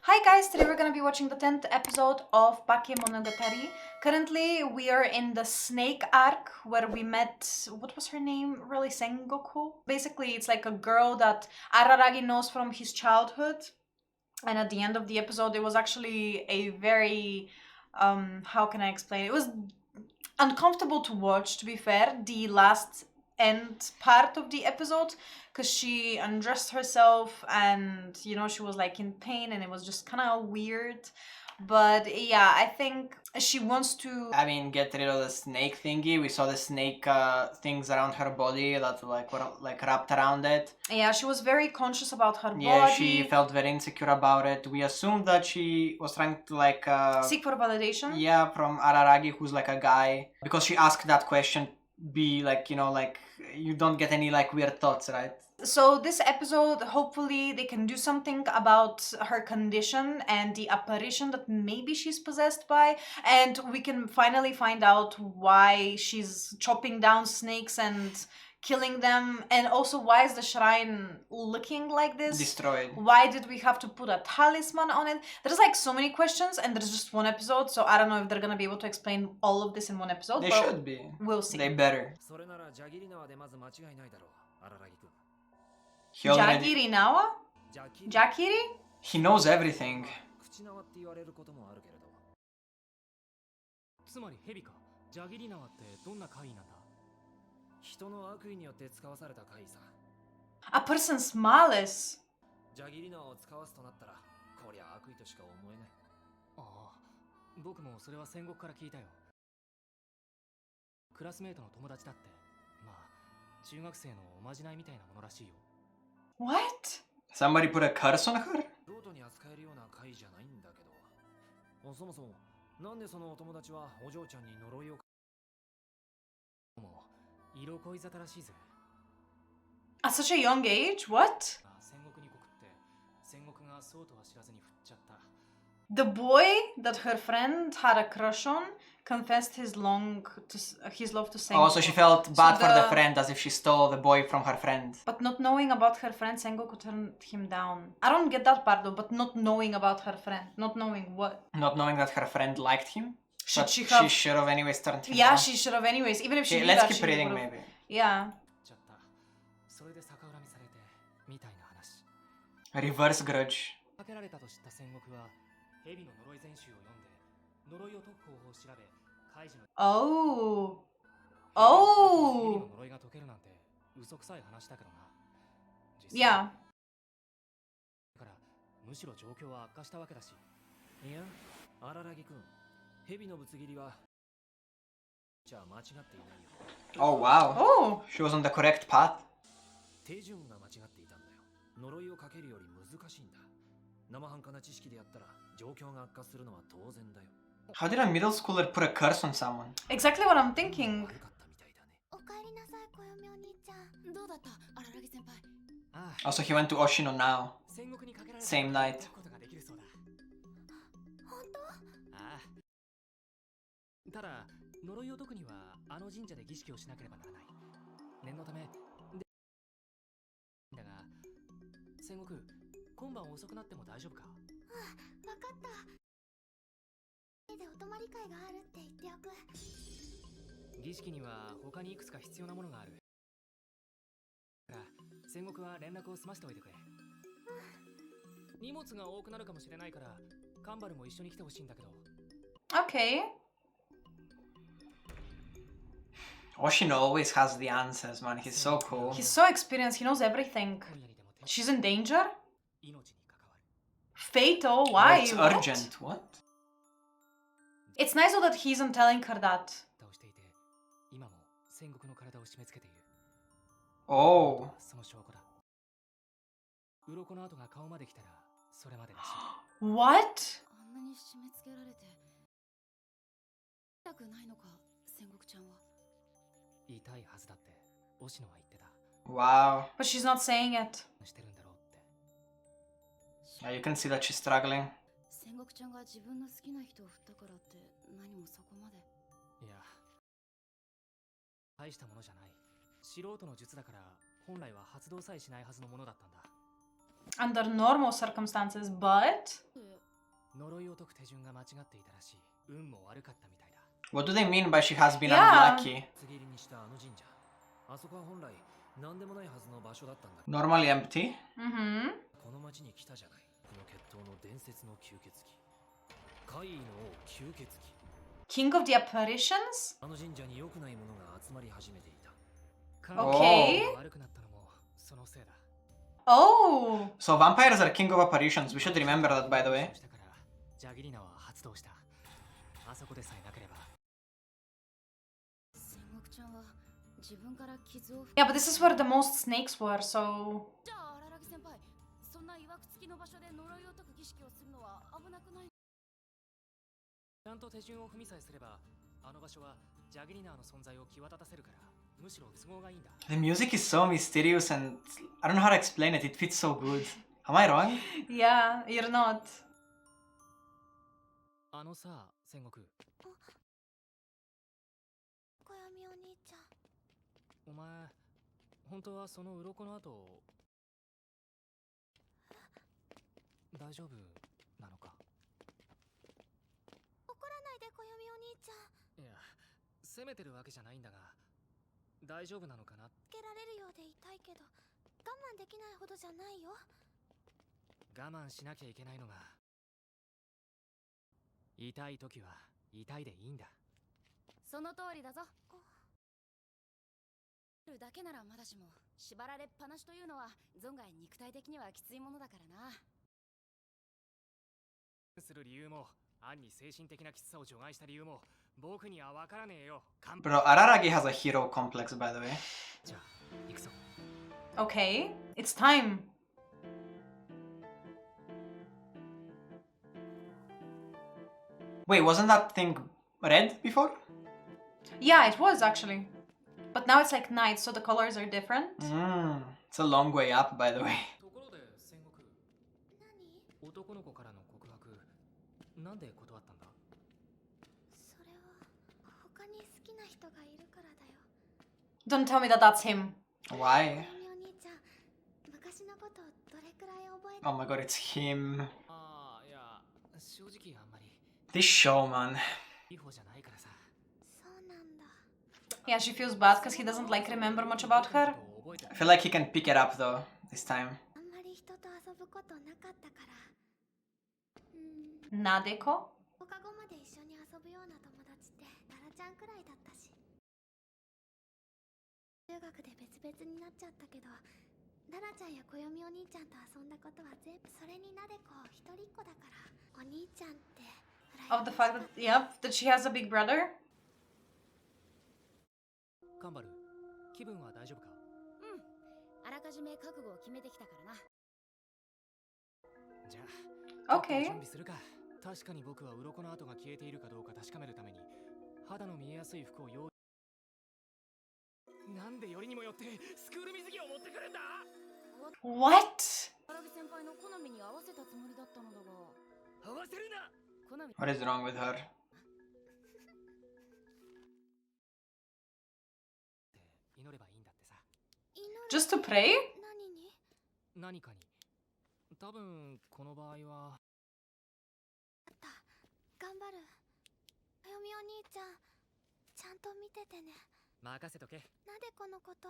Hi guys, today we're gonna be watching the 10th episode of Bakemonogatari. Currently, we are in the snake arc where we met, what was her name? Really, Sengoku? Basically, it's like a girl that Araragi knows from his childhood. And at the end of the episode, it was actually a very, how can I explain? It was uncomfortable to watch, to be fair, the last end part of the episode, because she undressed herself and she was like in pain and it was just kind of weird. But yeah, I think she wants to Get rid of the snake thingy. We saw the snake things around her body that were like wrapped around it. Yeah, she was very conscious about her Yeah, body. she felt very insecure about it. We assumed that she was trying to seek for validation. Yeah, from Araragi, who's like a guy, because she asked that question. Be like, you don't get any like weird thoughts, right? So this episode, hopefully they can do something about her condition and the apparition that maybe she's possessed by, and we can finally find out why she's chopping down snakes and killing them, and also why is the shrine looking like this? Destroyed. Why did we have to put a talisman on it? There's like so many questions and there's just one episode, so I don't know if they're gonna be able to explain all of this in one episode. They should be. We'll see. They better. Jagirinawa? Jakiri? He knows everything. つまりヘビか。ジャギリナワってどんな怪異なんだ。人の悪意によって使わされた怪異さ。A person's malice. ジャギリナワを使わすとなったら、こりゃ悪意としか思えない。ああ、僕もそれは戦国から聞いたよ。クラスメートの友達だって、まあ中学生のおまじないみたいなものらしいよ。What? Somebody put a curse on her? ロートに扱えるような怪異じゃないんだけど。そもそもなんでそのお友達はお嬢ちゃんに呪いをもう色恋沙汰らしいぜ。 At such a young age? What? 戦国に告って戦国がそうとは知らずに振っちゃった。 The boy that her friend had a crush on confessed his love to Sengoku. Oh, so she felt bad for the friend, as if she stole the boy from her friend. But not knowing about her friend, Sengoku turned him down. I don't get that part though, but not knowing about her friend. Not knowing what? Not knowing that her friend liked him? Should but she have... She should have anyways turned him Yeah, down. she should have anyways. Even if she okay, knew let's that, keep she reading would've... maybe. Yeah. それで逆恨みされてみたいな話。 Reverse grudge. かけられたと知った戦国は蛇の呪い全集を読んで呪いを解く方法を調べ怪獣の Oh. 蛇の呪いが解けるなんて嘘くさい話だけどな。 Yeah. だからむしろ状況は悪化したわけだし。いや、荒木くん、蛇のぶつ切りはじゃあ間違っていないよ。 Oh wow. Oh. She was on the correct path. 手順が間違っていたんだよ。呪いをかけるより難しいんだ。生半可な知識でやったら状況が悪化するのは当然だよ。 How did a middle schooler put a curse on someone? Exactly what I'm thinking. 悪かったみたいだね。おかえりなさい、小嫁お兄ちゃん。どうだった、荒木先輩。ああ、 Also, he went to Oshino now. 戦国にかけられた Same night. ことができるそうだ。本当？ああ。ただ、呪いを解くにはあの神社で儀式をしなければならない。念のため。だが、戦国、今晩遅くなっても大丈夫か？わかった。家でお泊まり会があるって言っておく。儀式には他にいくつか必要なものがある。だから戦国は連絡を済ませておいてくれ。荷物が多くなるかもしれないから、カンバルも一緒に来てほしいんだけど。 Okay. Oshino always has the answers, man. He's so cool. He's so experienced. He knows everything. She's in danger? Fatal? Why? It's What? urgent. What? It's nice though that he isn't telling her that. Oh. What? あんなに締め付けられて。痛くないのか、戦国ちゃんは。痛いはずだって押野は言ってた。 Wow. But she's not saying it. してるんだろうって。 Yeah, you can see that she's struggling. 戦国ちゃんが自分の好きな人を振ったからって何もそこまで。いや、大したものじゃない。素人の術だから本来は発動さえしないはずのものだったんだ。under normal circumstances, but 呪いを解く手順が間違っていたらしい。運も悪かったみたいだ。 What do they mean by she has been Yeah. unlucky? つぎりにしたあの神社。あそこは本来何でもないはずの場所だったんだ。 Normally empty. この町に来たじゃない。この決闘の伝説の吸血鬼。怪異の王吸血鬼。 King of the Apparitions? あの神社に良くないものが集まり始めていた。 Okay. 悪くなったのもそのせいだ。 Oh. So vampires are king of apparitions. We should remember that, by the way. したからジャギリナは発動した。あそこでさえなければ。戦国ちゃんは自分から傷を Yeah, but this is where the most snakes were, so... じゃあ荒木先輩、そんな曰く付きの場所で呪いを解く儀式をするのは危なくない？ちゃんと手順を踏みさえすれば、あの場所はジャギリナーの存在を際立たせるから、むしろ都合がいいんだ。 The music is so mysterious and I don't know how to explain it. It fits so good. Am I wrong? Yeah, you're not. あのさ、戦国。小闇お兄ちゃん。お前、本当はその鱗の後、大丈夫なのか？怒らないで小闇お兄ちゃん。いや、責めてるわけじゃないんだが、大丈夫なのかな？つけられるようで痛いけど、我慢できないほどじゃないよ。我慢しなきゃいけないのが、痛い時は痛いでいいんだ。その通りだぞ。るだけならまだしも、縛られっぱなしというのは存外肉体的にはきついものだからな。する理由も、暗に精神的なきつさを除外した理由も、僕には分からねえよ。 Bro, Araragi has a hero complex, by the way. じゃあ、行くぞ。 Okay, it's time. Wait, wasn't that thing red before? Yeah, it was actually. But now it's like night, so the colors are different. It's a long way up, by the way. ところで、戦国。何？男の子からの告白、なんで断ったんだ？それは他に好きな人がいるからだよ。 Don't tell me that that's him. Why? 小闇お兄ちゃん、昔のことどれくらい覚えて Oh my god, it's him. ああ、いや、正直あんまり This show, man. いい方じゃないからさ。そうなんだ。 Yeah, she feels bad because he doesn't like remember much about her. I feel like he can pick it up though, this time. あんまり人と遊ぶことなかったから。Nadeko? 放課後まで一緒に遊ぶような友達ってタラちゃんくらいだったし。中学で別々になっちゃったけど、タラちゃんや小読お兄ちゃんと遊んだことは全部それになでこ一人っ子だから。お兄ちゃんって Of the fact that, yep, that she has a big brother? カンバル、気分は大丈夫か？あらかじめ覚悟を決めてきたからな。じゃあ、 Okay. 準備するか。確かに僕は鱗の跡が消えているかどうか確かめるために肌の見えやすい服を用意。なんでよりにもよってスクール水着を持ってくるんだ？ What? 荒木先輩の好みに合わせたつもりだったのだが。合わせるな。好み What is wrong with her? 祈ればいいんだってさ。祈る Just to pray? 何に？何かに。多分この場合は。あった。頑張る。小読お兄ちゃん、ちゃんと見ててね。任せとけ。なでこのこと、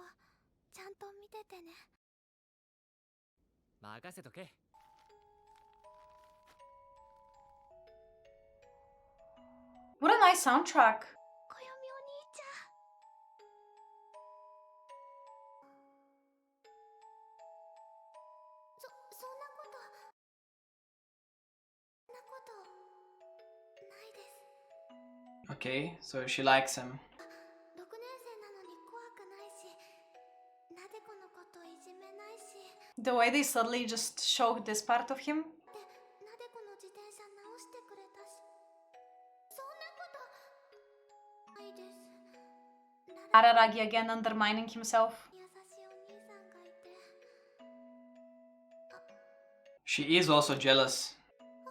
ちゃんと見ててね。任せとけ。 What a nice soundtrack. 小読お兄ちゃん。そんなこと。そんなことないです。 Okay, so she likes him. 6年生なのに怖くないし、なでこのこといじめないし。 The way they suddenly just showed this part of him. で、なでこの自転車直してくれたし。そんなことないです。 Araragi again undermining himself. 優しいお兄さんがいて。 She is also jealous. お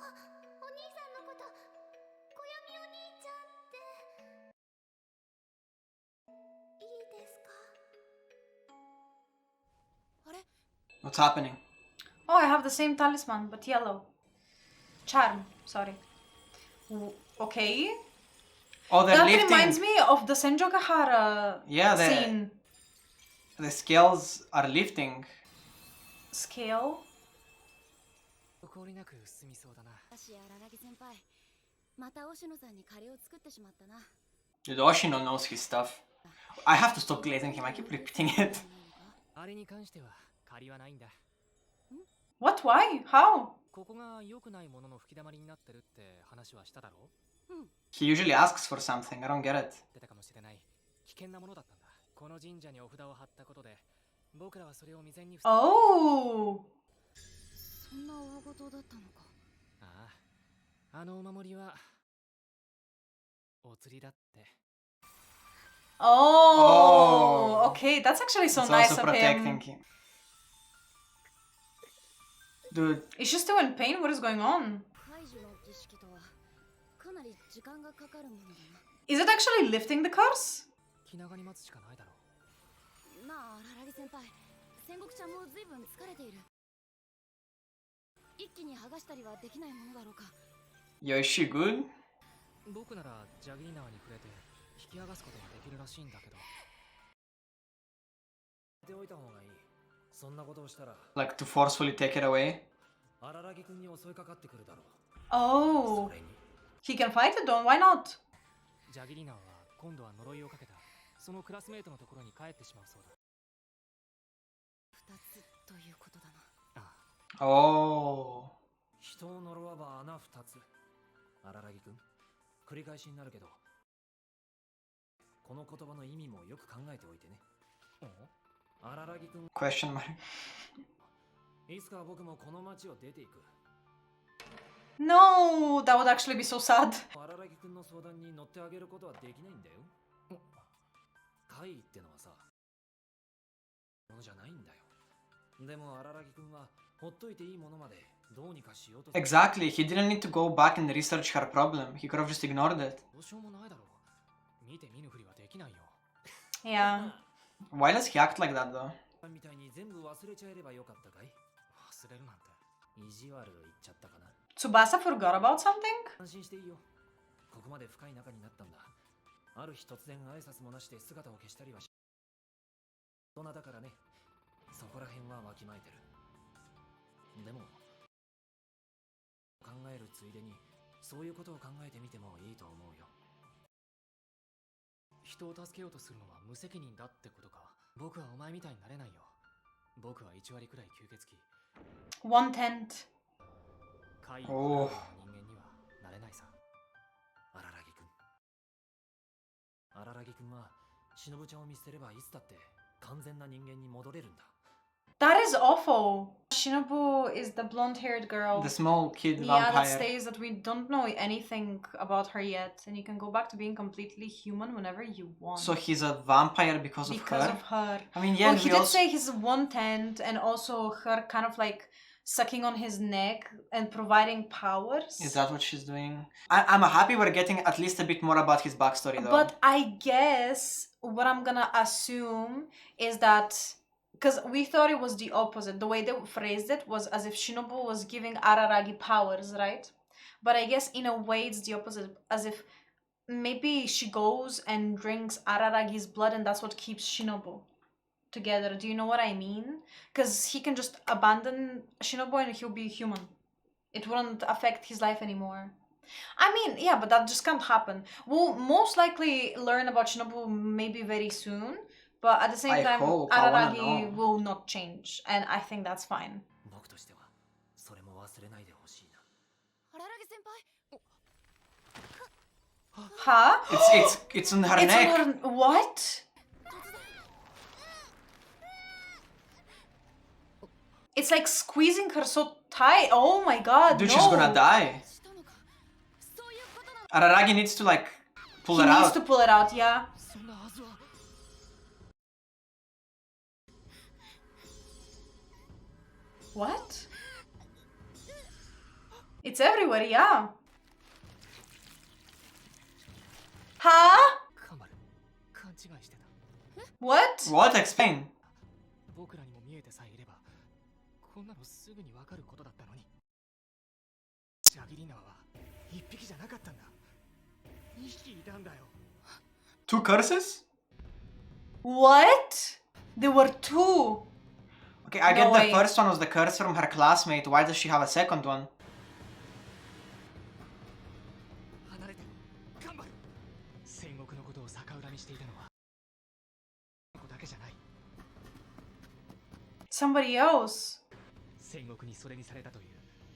兄さんのこと、小闇お兄ちゃんっていいですか？あれ？ What's happening? Oh, I have the same talisman, but yellow. Charm, sorry. Okay. Oh, they're That lifting. reminds me of the Senjogahara Yeah, scene. the scales are lifting. Scale. 滞りなく進みそうだな。し、荒木先輩、また押野さんにカレーを作ってしまったな。 Dude, Oshino knows his stuff. I have to stop glazing him, I keep repeating it. あれに関しては借りはないんだ。 What? Why? How? ここが良くないものの吹き溜まりになってるって話はしただろう。 He usually asks for something, I don't get it. 出たかもしれない危険なものだったんだ。この神社にお札を貼ったことで、僕らはそれを未然に。 Oh. そんな大事だったのか。ああ、あのお守りはお釣りだって。 Oh. Oh. Okay, that's actually so It's nice also of protecting him. him. Dude, Is she still in pain? What is going on? 解除の儀式とはかなり時間がかかるものだな。 Is it actually lifting the curse? 気長に待つしかないだろう。なあ、荒木先輩、戦国ちゃんも随分疲れている。一気に剥がしたりはできないものだろうか。 yo, is she good? 僕ならジャギーナーに触れて引き剥がすことができるらしいんだけど。ておいた方がいい。そんなことをしたら Like to forcefully take it away? 荒木君に襲いかかってくるだろう。 Oh. それに He can fight it though, why not? ジャギリナーは今度は呪いをかけたそのクラスメートのところに帰ってしまうそうだ。二つということだな。あ Oh. 人を呪わば穴二つ。荒木君、繰り返しになるけど、この言葉の意味もよく考えておいてね。荒木君、 Question mark. いつか僕もこの町を出ていく。 No, that would actually be so sad. 荒木君の相談に乗ってあげることはできないんだよ。会議ってのはさ、ものじゃないんだよ。でも荒木君はほっといていいものまでどうにかしようと。 Exactly, he didn't need to go back and research her problem. He could have just ignored it. どうしようもないだろう。見て見ぬふりはできないよ。 Yeah. Why does he act like that though? みたいに全部忘れちゃえればよかったかい？忘れるなんて。意地悪言っちゃったかな。 Tsubasa forgot about something? 安心していいよ。ここまで深い仲になったんだ。ある日突然挨拶もなしで姿を消したりはし。大人だからね。そこら辺はわきまえてる。でも考えるついでにそういうことを考えてみてもいいと思うよ。人を助けようとするのは無責任だってことか。僕はお前みたいになれないよ。僕は1割くらい吸血鬼。 One tenth. 怪異おーの人間にはなれないさ。荒木君。荒木君は忍ちゃんを見捨てればいつだって完全な人間に戻れるんだ。 That is awful. Shinobu is the blonde-haired girl. The small kid Yeah, that vampire. stays that we don't know anything about her yet, and you can go back to being completely human whenever you want. So he's a vampire because of her? Of her. I mean, yeah, Well, he we did also... say he's one tenth, and also her kind of like sucking on his neck and providing powers. Is that what she's doing? I'm happy we're getting at least a bit more about his backstory though. But I guess what I'm gonna assume is that because we thought it was the opposite. The way they phrased it was as if Shinobu was giving Araragi powers, right? But I guess in a way it's the opposite. As if maybe she goes and drinks Araragi's blood and that's what keeps Shinobu together. Do you know what I mean? Because he can just abandon Shinobu and he'll be human. It wouldn't affect his life anymore. I mean, yeah, but that just can't happen. We'll most likely learn about Shinobu maybe very soon, but at the same I time, hope, I wanna Araragi know. will not change, and I think that's fine. 僕としてはそれも忘れないでほしいな。荒木先輩、 Huh? It's on her It's neck. on her... What? It's like squeezing her so tight. Oh my god, Dude, no. she's gonna die. したのか。そういうことなの。 Araragi needs to like pull He her needs out. to pull it out, yeah. そんなはずは。 What? It's everywhere, yeah. Huh? カマル、勘違いしてた。 What? What? Explain. 僕らにも見えてさえいれば、こんなのすぐにわかることだったのに。ジャギリナは一匹じゃなかったんだ。2匹いたんだよ。Two curses? What? There were two. Okay, I No get way. the first one was the curse from her classmate. Why does she have a second one? 離れて、カンバル。戦国のことを逆恨みしていたのはこの子だけじゃない。Somebody else. 戦国にそれにされたという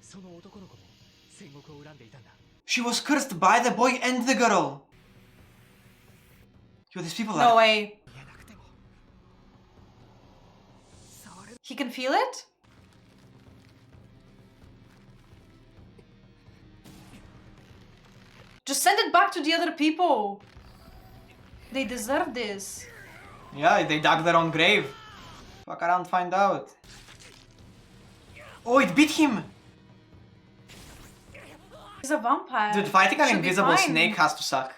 その男の子も戦国を恨んでいたんだ。 She was cursed by the boy and the girl. Yo, these people No are... way. 見えなくても触れる。 He can feel it? Just send it back to the other people. They deserve this. Yeah, they dug their own grave. Fuck around, find out. Oh, it beat him! He's a vampire. Dude, fighting an Should be invisible fine. snake has to suck.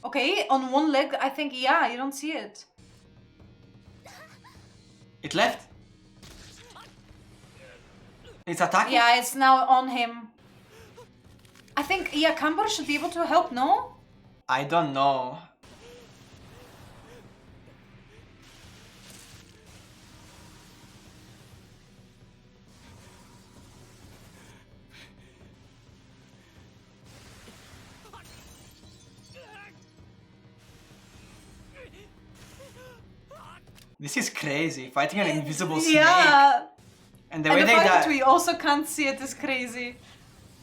Okay, on one leg, I think, yeah, you don't see it. It left. It's attacking? Yeah, it's now on him. I think, yeah, Kambar should be able to help, no? I don't know. This is crazy, fighting an invisible snake. Yeah. And the And way the they fact that di- we also can't see it is crazy.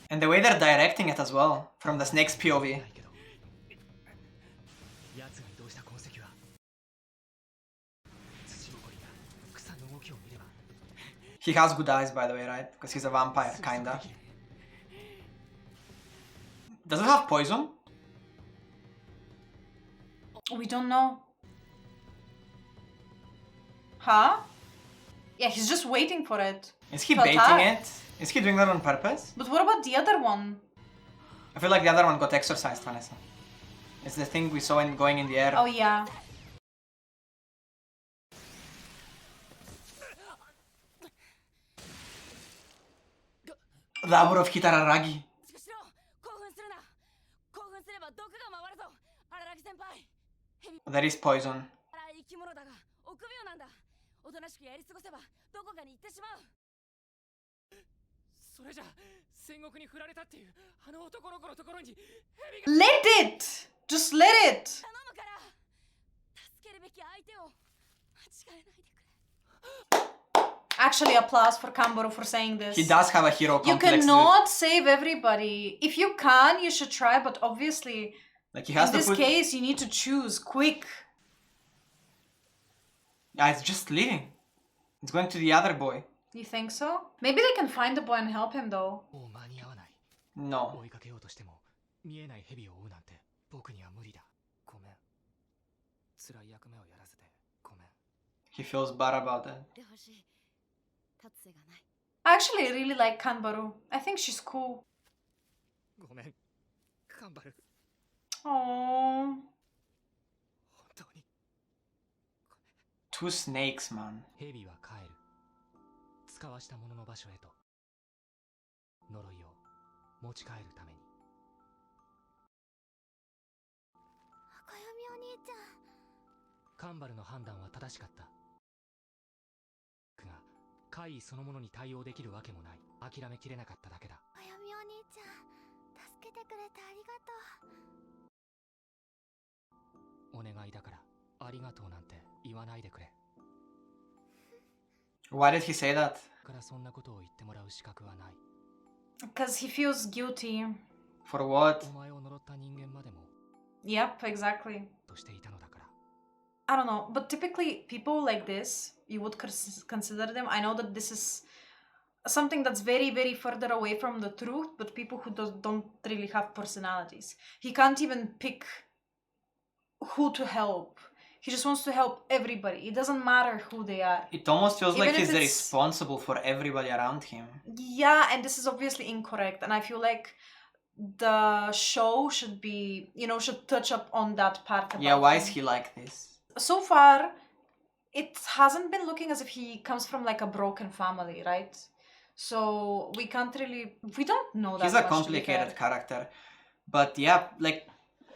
and the way they're directing it as well, from the snake's POV. ないけど、奴が移動した痕跡は土ぼこりや草の動きを見れば He has good eyes, by the way, right? Because he's a vampire, kinda. Does it have poison? We don't know. Huh? Yeah, he's just waiting for it. Is he To baiting attack. it? Is he doing that on purpose? But what about the other one? I feel like the other one got exorcised, Vanessa. It's the thing we saw in going in the air. Oh, yeah. That would have hit Araragi. しろ、興奮するな。興奮すれば毒が回るぞ。荒木先輩。蛇 There is poison. から生き物だが臆病なんだ。おとなしくやり過ごせばどこかに行ってしまう。それじゃ戦国に振られたっていうあの男の子のところに蛇が Let it! Just let it! 頼むから。助けるべき相手を間違えないでくれ。 Actually, applause for Kambaru for saying this. He does have a hero You complex. Dude. cannot save everybody. If you can, you should try, but obviously, Like he has in to this put. case, you need to choose quick. Yeah, it's just leaving. It's going to the other boy. You think so? Maybe they can find the boy and help him though. もう間に合わない。 No. 追いかけようとしても見えない蛇を追うなんて僕には無理だ。ごめん。辛い役目をやらせてごめん。 He feels bad about it. 両親立つ瀬がない。 I actually really like Kanbaru. I think she's cool. ごめん。カンバル、 Oh. 本当に。 Two snakes, man. 蛇は帰る。使わしたものの場所へと。呪いを持ち帰るために。赤弓お兄ちゃん。カンバルの判断は正しかった。が、怪異そのものに対応できるわけもない。諦めきれなかっただけだ。赤弓お兄ちゃん、助けてくれてありがとう。お願いだから、ありがとうなんて言わないでくれ。 Why did he say that? だからそんなことを言ってもらう資格はない。 Because he feels guilty. For what? お前を呪った人間までも Yep, exactly. としていたのだから。 I don't know, but typically people like this, you would consider them. I know that this is something that's very, very further away from the truth, but people who don't really have personalities. He can't even pick who to help. He just wants to help everybody. It doesn't matter who they are. It almost feels like Even if he's it's- responsible for everybody around him. Yeah, and this is obviously incorrect. And I feel like the show should be, should touch up on that part about Yeah, why him. is he like this? So far, it hasn't been looking as if he comes from like a broken family, right? So we don't know that He's a much, complicated to be fair. character. But yeah, like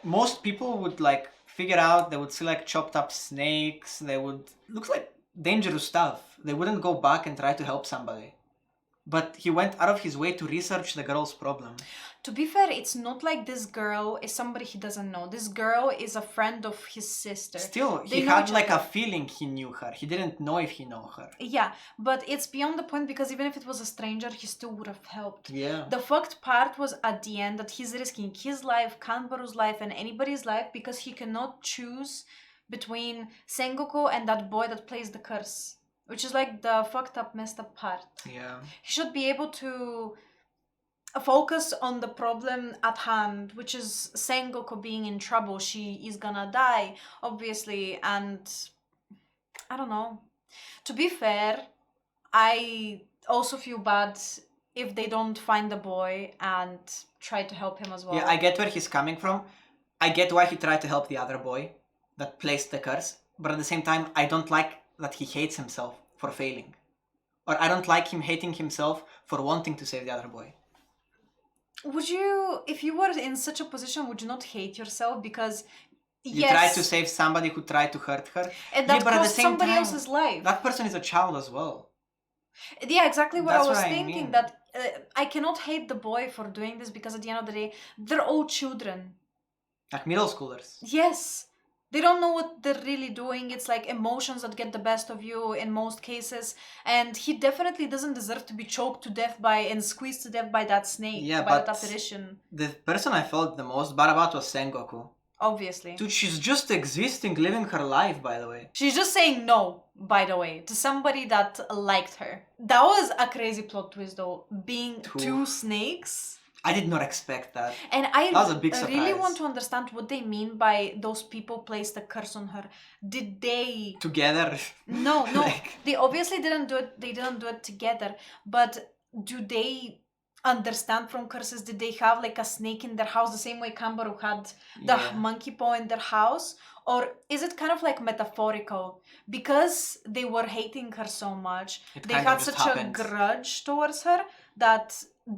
most people would like figure out, they would see like chopped up snakes, they would look like dangerous stuff. They wouldn't go back and try to help somebody. But he went out of his way to research the girl's problem. To be fair, it's not like this girl is somebody he doesn't know. This girl is a friend of his sister. Still, They he know had each like other. a feeling he knew her. He didn't know if he know her. Yeah, but it's beyond the point because even if it was a stranger, he still would have helped. Yeah. The fucked part was at the end that he's risking his life, Kanbaru's life, and anybody's life because he cannot choose between Sengoku and that boy that plays the curse. Which is like the fucked up, messed up part. Yeah. He should be able to focus on the problem at hand, which is Sengoku being in trouble. She is gonna die, obviously, and I don't know. To be fair, I also feel bad if they don't find the boy and try to help him as well. Yeah, I get where he's coming from. I get why he tried to help the other boy that placed the curse. But at the same time, I don't like that he hates himself for failing. Or I don't like him hating himself for wanting to save the other boy. Would you, if you were in such a position, would you not hate yourself because You yes, tried to save somebody who tried to hurt her. and that but at the cost same somebody time, else's life. That person is a child as well. Yeah, exactly what That's I was what I thinking. mean. That I cannot hate the boy for doing this because at the end of the day, they're all children. Like middle schoolers. Yes. They don't know what they're really doing. It's like emotions that get the best of you in most cases. And he definitely doesn't deserve to be choked to death by and squeezed to death by that snake, Yeah, by that but apparition. the person I felt the most bad about was Sengoku. Obviously. Dude, she's just existing, living her life, by the way. She's just saying no, by the way, to somebody that liked her. That was a crazy plot twist though. Being two snakes. I did not expect that. And I That was a big really surprise. want to understand what they mean by those people placed a curse on her. Did they... Together. No, Like- they obviously didn't do it. They didn't do it together. But do they understand from curses? Did they have like a snake in their house the same way Kambaru had the Yeah. monkey paw in their house? Or is it kind of like metaphorical? Because they were hating her so much, It they kind of had just such happened. a grudge towards her that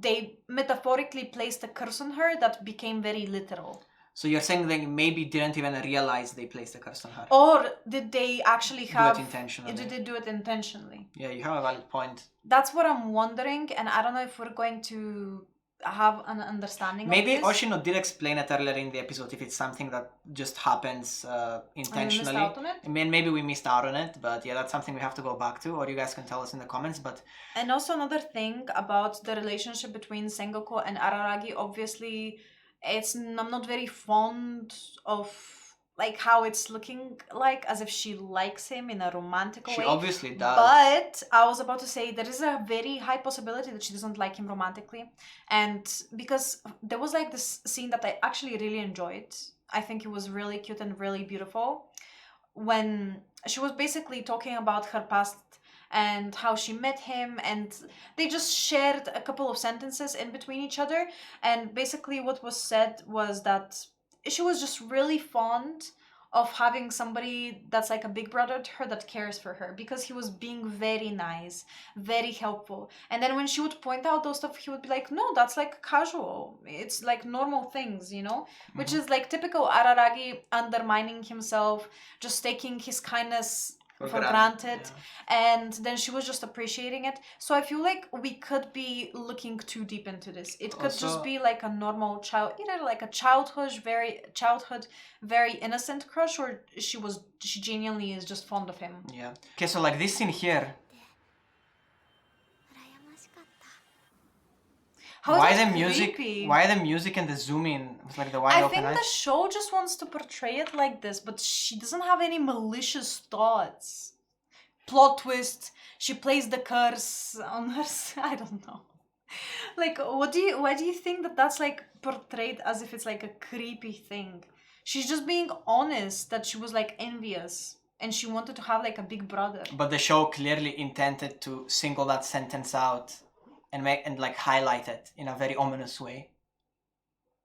they metaphorically placed a curse on her that became very literal. So you're saying they maybe didn't even realize they placed a curse on her. Or did they actually have... Do it intentionally. Did they do it intentionally? Yeah, you have a valid point. That's what I'm wondering, and I don't know if we're going to have an understanding Maybe of this. Oshino did explain it earlier in the episode if it's something that just happens intentionally. And we missed out on it? I mean, maybe we missed out on it, but yeah, that's something we have to go back to, or you guys can tell us in the comments. But And also another thing about the relationship between Sengoku and Araragi, obviously, I'm not very fond of like how it's looking like, as if she likes him in a romantic she way. obviously does. But I was about to say there is a very high possibility that she doesn't like him romantically. And because there was like this scene that I actually really enjoyed. I think it was really cute and really beautiful. When she was basically talking about her past and how she met him, and they just shared a couple of sentences in between each other. And basically what was said was that she was just really fond of having somebody that's like a big brother to her that cares for her, because he was being very nice, very helpful. And then when she would point out those stuff, he would be like, no, that's like casual, it's like normal things, you know. Which is like typical Araragi, undermining himself, just taking his kindness for granted. And then she was just appreciating it. So I feel like we could be looking too deep into this. It could Also, just be like a normal child, either like a childhood very innocent crush, or she genuinely is just fond of him. Yeah. Okay, so like this scene here. 羨ましかった How is Why that the music? creepy? Why the music and the zoom in with like the wide I open think eyes? the show just wants to portray it like this, but she doesn't have any malicious thoughts. Plot twist. She plays the curse on her. I don't know. Like, why do you think that that's like portrayed as if it's like a creepy thing? She's just being honest that she was like envious and she wanted to have like a big brother. But the show clearly intended to single that sentence out and like highlight it in a very ominous way.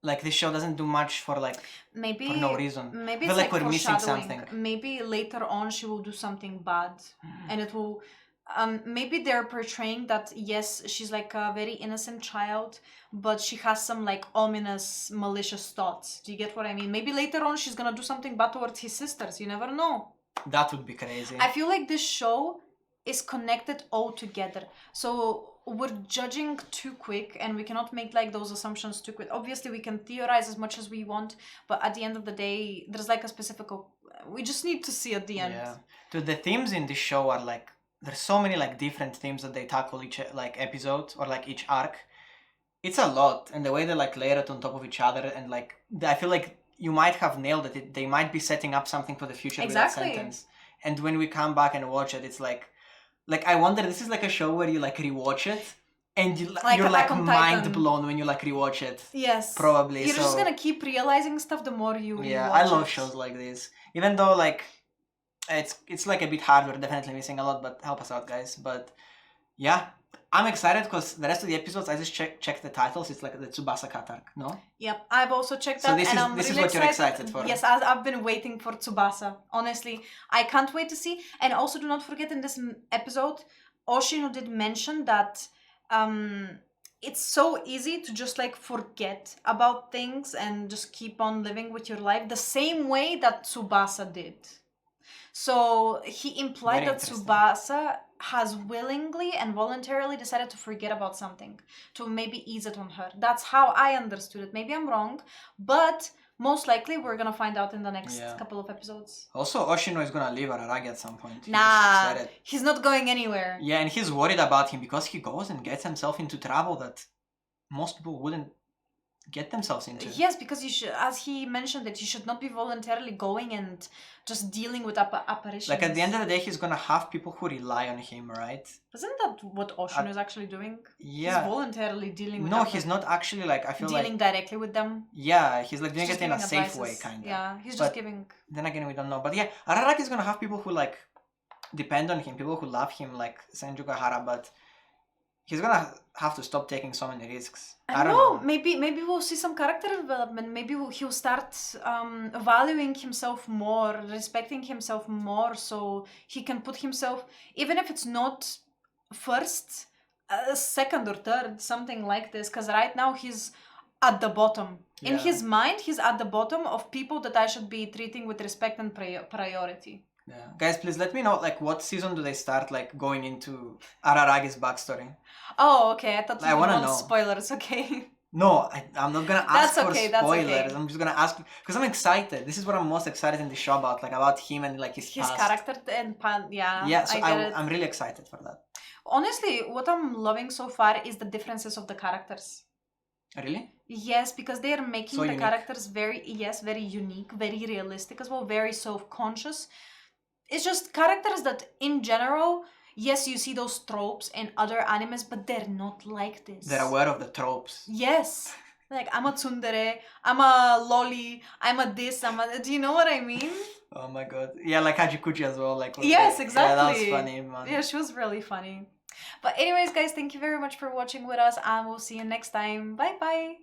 like this show doesn't do much for like Maybe for no reason. Maybe I it's feel like like we're missing foreshadowing. something. Maybe later on she will do something bad, and it will. Maybe they're portraying that yes, she's like a very innocent child, but she has some like ominous, malicious thoughts. Do you get what I mean? Maybe later on she's gonna do something bad towards his sisters. You never know. That would be crazy. I feel like this show is connected all together. So we're judging too quick and we cannot make like those assumptions too quick. Obviously we can theorize as much as we want, but at the end of the day, there's like a specific we just need to see at the end. Yeah. Dude, the themes in this show are like there's so many like different themes that they tackle each like episode or like each arc. It's a lot, and the way they like layer it on top of each other, and like I feel like you might have nailed it. They might be setting up something for the future Exactly. with that sentence. And when we come back and watch it, it's like I wonder, this is like a show where you like rewatch it and you're Attack like on mind Titan. blown when you like rewatch it. Yes. Probably. You're so, just gonna keep realizing stuff the more you yeah, rewatch I love it. shows like this. Even though like it's like a bit hard, we're definitely missing a lot, but help us out, guys. But yeah, I'm excited because the rest of the episodes, I just check the titles. It's like the Tsubasa Cat arc, no? Yep, I've also checked So that, this and is- I'm this is really what you're excited for. Yes, I've been waiting for Tsubasa. Honestly, I can't wait to see. And also, do not forget in this episode, Oshino did mention that it's so easy to just like forget about things and just keep on living with your life the same way that Tsubasa did. So he implied Very that interesting. Tsubasa has willingly and voluntarily decided to forget about something, to maybe ease it on her. That's how I understood it. Maybe I'm wrong, but most likely we're gonna find out in the next Yeah. couple of episodes. Also, Oshino is gonna leave Araragi at some point. He just Nah, said it. he's not going anywhere. Yeah, and he's worried about him because he goes and gets himself into trouble that most people wouldn't get themselves into. Yes, because you should, as he mentioned it, you should not be voluntarily going and just dealing with apparitions. Like at the end of the day, he's gonna have people who rely on him, right? Isn't that what Oshino is actually doing? Yeah. He's voluntarily dealing with No, he's not actually like. I feel dealing like. directly with them. Yeah, he's like doing He's it in a just safe giving way, advices. kind of. Yeah, he's just But- giving. Then again, we don't know. But yeah, Araragi is gonna have people who like depend on him, people who love him, like Senju, but he's gonna have to stop taking so many risks. I don't know. Maybe we'll see some character development. Maybe he'll start valuing himself more, respecting himself more, so he can put himself, even if it's not first, second or third, something like this. Because right now he's at the bottom. In Yeah. his mind, he's at the bottom of people that I should be treating with respect and priority. Yeah, guys, please let me know like what season do they start like going into Araragi's backstory. Oh, okay. I thought you I didn't wanna want know. spoilers. Okay. No, I'm not gonna ask That's for okay, that's spoilers. okay. I'm just gonna ask because I'm excited. This is what I'm most excited in the show about, like about him and like his His past. character and yeah. Yeah, so I get it. I'm really excited for that. Honestly, what I'm loving so far is the differences of the characters. Really? Yes, because they are making So the unique. characters very unique, very realistic as well, very self-conscious. It's just characters that, in general, yes, you see those tropes in other animes, but they're not like this. They're aware of the tropes. Yes. Like, I'm a tsundere, I'm a loli, I'm a this, do you know what I mean? Oh my god. Yeah, like Hajikuchi as well. Like Yes, Yeah, that was exactly. funny, man. Yeah, she was really funny. But anyways, guys, thank you very much for watching with us, and we'll see you next time. Bye bye.